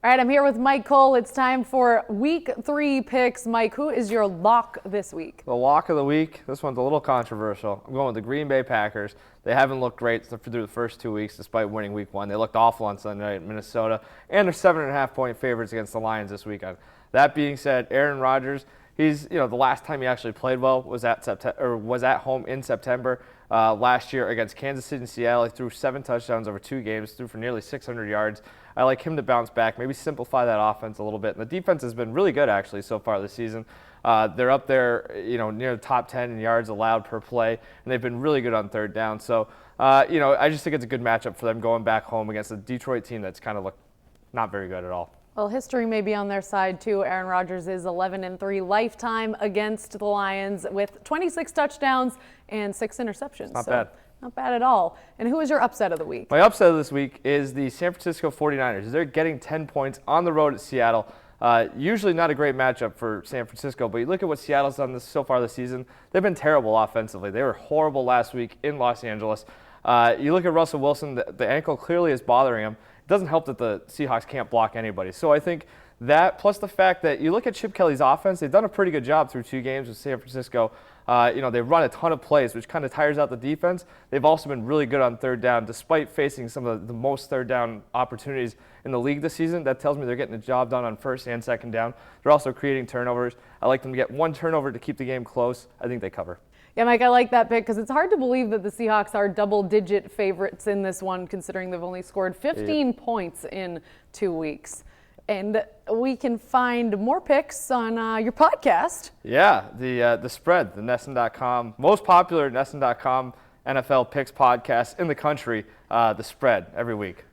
All right, I'm here with Mike Cole. It's time for week 3 picks. Mike, who is your lock this week? The lock of the week, this one's a little controversial. I'm going with the Green Bay Packers. They haven't looked great through the first 2 weeks despite winning week 1. They looked awful on Sunday night in Minnesota, and they're 7.5-point favorites against the Lions this weekend. That being said, Aaron Rodgers, the last time he actually played well was at home in September last year against Kansas City and Seattle. He threw 7 touchdowns over 2 games, threw for nearly 600 yards. I like him to bounce back, maybe simplify that offense a little bit. And the defense has been really good actually so far this season. They're up there, near the top 10 in yards allowed per play, and they've been really good on third down. So, I just think it's a good matchup for them going back home against a Detroit team that's kind of looked not very good at all. Well, history may be on their side too. Aaron Rodgers is 11-3 lifetime against the Lions with 26 touchdowns and 6 interceptions. Not bad. Not bad at all. And who is your upset of the week? My upset of this week is the San Francisco 49ers. They're getting 10 points on the road at Seattle. Usually not a great matchup for San Francisco, but you look at what Seattle's done so far this season. They've been terrible offensively. They were horrible last week in Los Angeles. You look at Russell Wilson, the ankle clearly is bothering him. It doesn't help that the Seahawks can't block anybody. So I think that, plus the fact that you look at Chip Kelly's offense, they've done a pretty good job through 2 games with San Francisco. They've run a ton of plays, which kind of tires out the defense. They've also been really good on third down, despite facing some of the most third down opportunities in the league this season. That tells me they're getting the job done on first and second down. They're also creating turnovers. I like them to get 1 turnover to keep the game close. I think they cover. Yeah, Mike, I like that pick because it's hard to believe that the Seahawks are double-digit favorites in this one, considering they've only scored 15 points in 2 weeks. And we can find more picks on your podcast. Yeah, the spread, the NESN.com, most popular NESN.com NFL picks podcast in the country, the spread every week.